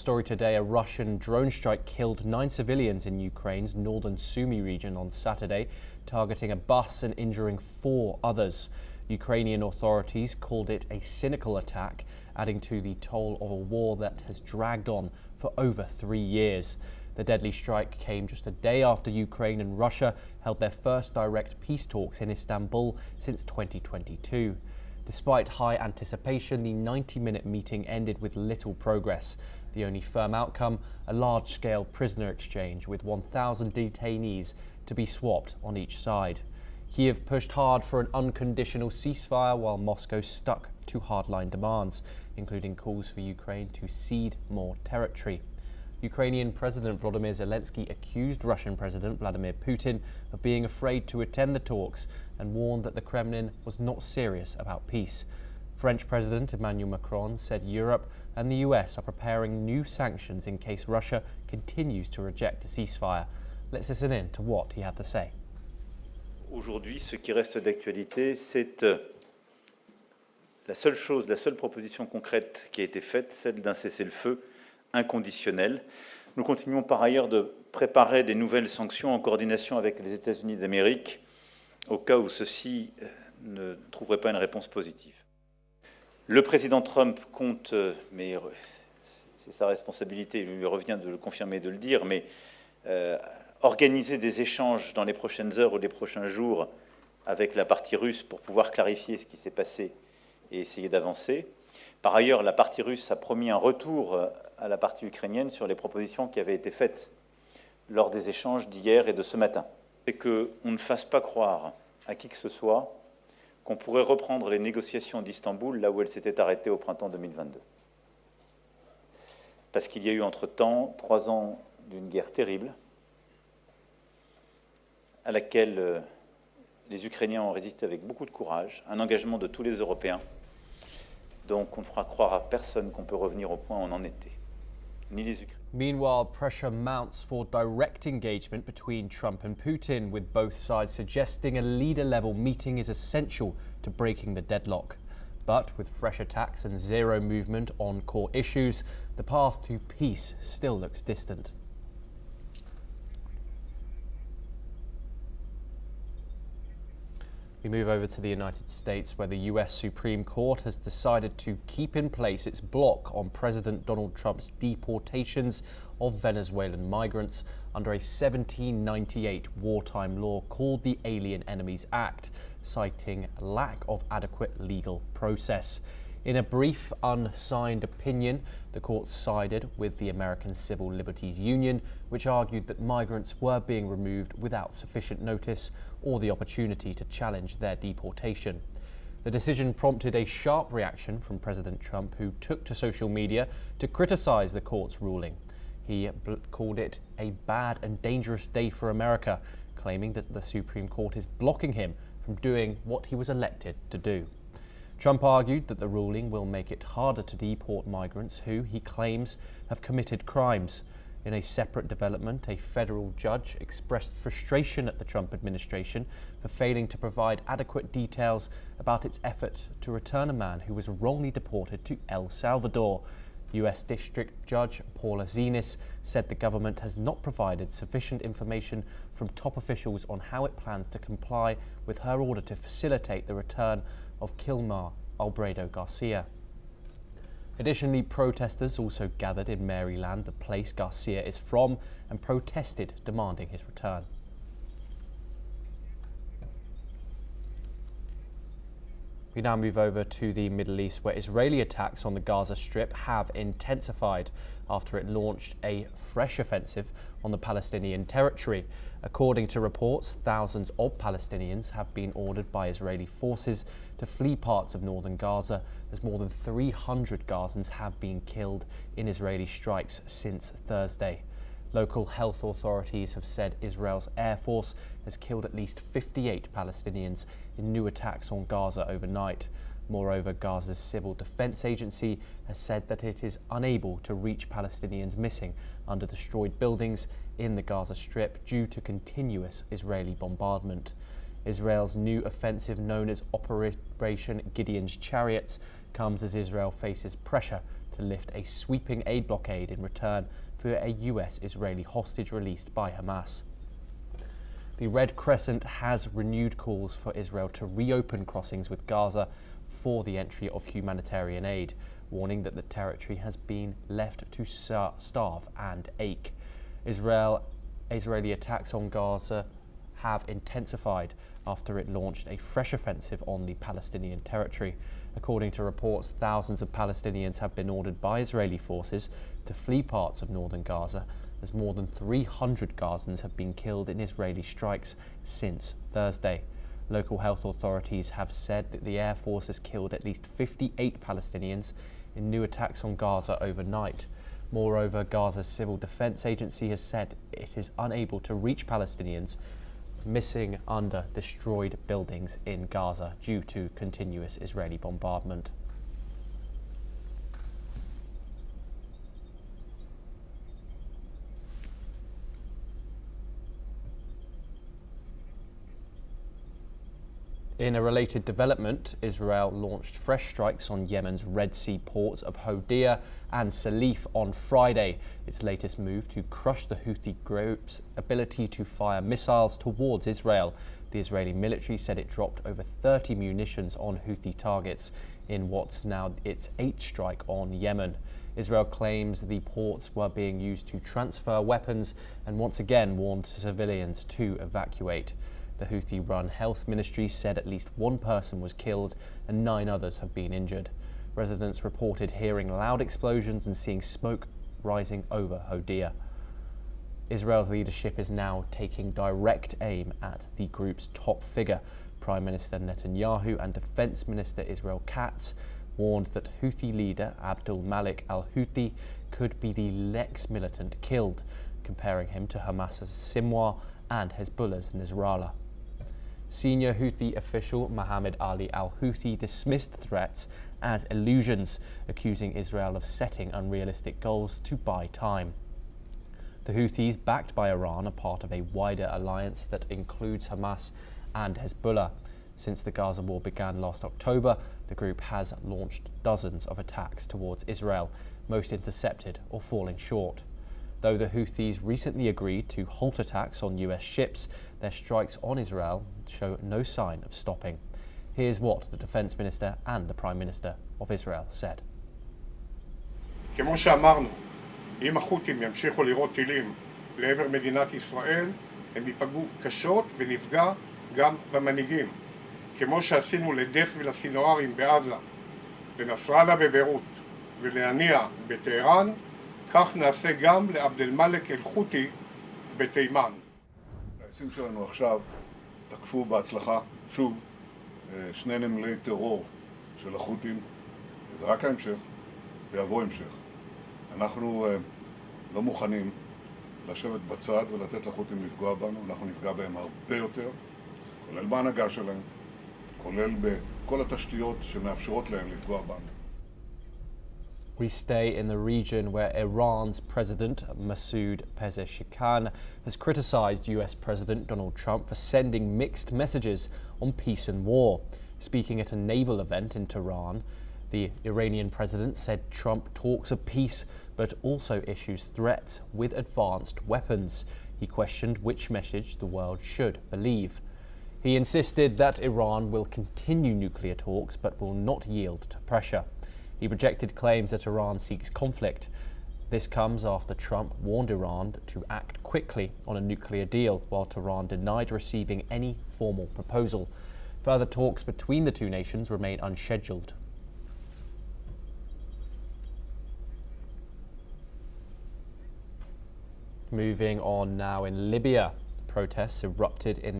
Story today, a Russian drone strike killed 9 civilians in Ukraine's northern Sumy region on Saturday, targeting a bus and injuring 4 others. Ukrainian authorities called it a cynical attack, adding to the toll of a war that has dragged on for over 3 years. The deadly strike came just a day after Ukraine and Russia held their first direct peace talks in Istanbul since 2022. Despite high anticipation, the 90-minute meeting ended with little progress. The only firm outcome, a large-scale prisoner exchange with 1,000 detainees to be swapped on each side. Kiev pushed hard for an unconditional ceasefire while Moscow stuck to hardline demands, including calls for Ukraine to cede more territory. Ukrainian President Volodymyr Zelensky accused Russian President Vladimir Putin of being afraid to attend the talks and warned that the Kremlin was not serious about peace. French President Emmanuel Macron said Europe and the US are preparing new sanctions in case Russia continues to reject a ceasefire. Let's listen in to what he had to say. Aujourd'hui, ce qui reste d'actualité, c'est la seule proposition concrète qui a été faite, celle d'un cessez-le-feu inconditionnel. Nous continuons par ailleurs de préparer des nouvelles sanctions en coordination avec les États-Unis d'Amérique, au cas où ceux-ci ne trouveraient pas une réponse positive. Le président Trump compte, mais c'est sa responsabilité, il lui revient de le confirmer et de le dire, mais organiser des échanges dans les prochaines heures ou les prochains jours avec la partie russe pour pouvoir clarifier ce qui s'est passé et essayer d'avancer. Par ailleurs, la partie russe a promis un retour à la partie ukrainienne sur les propositions qui avaient été faites lors des échanges d'hier et de ce matin. C'est qu'on ne fasse pas croire à qui que ce soit qu'on pourrait reprendre les négociations d'Istanbul là où elles s'étaient arrêtées au printemps 2022. Parce qu'il y a eu entre-temps 3 ans d'une guerre terrible à laquelle les Ukrainiens ont résisté avec beaucoup de courage, un engagement de tous les Européens. Donc on ne fera croire à personne qu'on peut revenir au point où on en était, ni les Ukrainiens. Meanwhile, pressure mounts for direct engagement between Trump and Putin, with both sides suggesting a leader-level meeting is essential to breaking the deadlock. But with fresh attacks and zero movement on core issues, the path to peace still looks distant. We move over to the United States, where the US Supreme Court has decided to keep in place its block on President Donald Trump's deportations of Venezuelan migrants under a 1798 wartime law called the Alien Enemies Act, citing lack of adequate legal process. In a brief, unsigned opinion, the court sided with the American Civil Liberties Union, which argued that migrants were being removed without sufficient notice or the opportunity to challenge their deportation. The decision prompted a sharp reaction from President Trump, who took to social media to criticize the court's ruling. He called it a bad and dangerous day for America, claiming that the Supreme Court is blocking him from doing what he was elected to do. Trump argued that the ruling will make it harder to deport migrants who, he claims, have committed crimes. In a separate development, a federal judge expressed frustration at the Trump administration for failing to provide adequate details about its effort to return a man who was wrongly deported to El Salvador. US District Judge Paula Zenas said the government has not provided sufficient information from top officials on how it plans to comply with her order to facilitate the return of Kilmar Albrado Garcia. Additionally, protesters also gathered in Maryland, the place Garcia is from, and protested, demanding his return. We now move over to the Middle East, where Israeli attacks on the Gaza Strip have intensified after it launched a fresh offensive on the Palestinian territory. According to reports, thousands of Palestinians have been ordered by Israeli forces to flee parts of northern Gaza, as more than 300 Gazans have been killed in Israeli strikes since Thursday. Local health authorities have said Israel's Air Force has killed at least 58 Palestinians in new attacks on Gaza overnight. Moreover, Gaza's Civil Defense Agency has said that it is unable to reach Palestinians missing under destroyed buildings in the Gaza Strip due to continuous Israeli bombardment. Israel's new offensive, known as Operation Gideon's Chariots, comes as Israel faces pressure to lift a sweeping aid blockade in return for a US-Israeli hostage released by Hamas. The Red Crescent has renewed calls for Israel to reopen crossings with Gaza for the entry of humanitarian aid, warning that the territory has been left to starve and ache. Israeli attacks on Gaza have intensified after it launched a fresh offensive on the Palestinian territory. According to reports, thousands of Palestinians have been ordered by Israeli forces to flee parts of northern Gaza, as more than 300 Gazans have been killed in Israeli strikes since Thursday. Local health authorities have said that the Air Force has killed at least 58 Palestinians in new attacks on Gaza overnight. Moreover, Gaza's Civil Defense Agency has said it is unable to reach Palestinians missing under destroyed buildings in Gaza due to continuous Israeli bombardment. In a related development, Israel launched fresh strikes on Yemen's Red Sea ports of Hodeidah and Salif on Friday, its latest move to crush the Houthi group's ability to fire missiles towards Israel. The Israeli military said it dropped over 30 munitions on Houthi targets in what's now its 8th strike on Yemen. Israel claims the ports were being used to transfer weapons and once again warned civilians to evacuate. The Houthi-run health ministry said at least one person was killed and 9 others have been injured. Residents reported hearing loud explosions and seeing smoke rising over Hodeidah. Israel's leadership is now taking direct aim at the group's top figure. Prime Minister Netanyahu and Defense Minister Israel Katz warned that Houthi leader Abdul Malik al-Houthi could be the next militant killed, comparing him to Hamas's Sinwar and Hezbollah's Nasrallah. Senior Houthi official Mohammed Ali al-Houthi dismissed threats as illusions, accusing Israel of setting unrealistic goals to buy time. The Houthis, backed by Iran, are part of a wider alliance that includes Hamas and Hezbollah. Since the Gaza war began last October, the group has launched dozens of attacks towards Israel, most intercepted or falling short. Though the Houthis recently agreed to halt attacks on US ships, their strikes on Israel show no sign of stopping. Here's what the Defense Minister and the Prime Minister of Israel said. כמו שאמרנו, אם החות'ים ימשיכו לירות טילים לעבר מדינת ישראל, הם ייפגעו קשות ונפגע גם במנהיגים. כמו שעשינו לדף ולסינוארים בעזה, לנסראללה בביירות ולהניע בטהרן, כך נעשה גם לעבד אל-מלק אל-חותי בתימן. העצים שלנו עכשיו תקפו בהצלחה שוב 2 נמלי טרור של החות'ים. זה רק ההמשך, ויבוא המשך. אנחנו לא מוכנים לשבת בצד ולתת לחות'ים לפגוע בנו, אנחנו נפגע בהם הרבה יותר, כולל בהנהגה שלהם, כולל בכל התשתיות שמאפשרות להם לפגוע בנו. We stay in the region where Iran's President Masoud Pezeshkian has criticised US President Donald Trump for sending mixed messages on peace and war. Speaking at a naval event in Tehran, the Iranian president said Trump talks of peace but also issues threats with advanced weapons. He questioned which message the world should believe. He insisted that Iran will continue nuclear talks but will not yield to pressure. He rejected claims that Iran seeks conflict. This comes after Trump warned Iran to act quickly on a nuclear deal, while Tehran denied receiving any formal proposal. Further talks between the two nations remain unscheduled. Moving on now in Libya, protests erupted in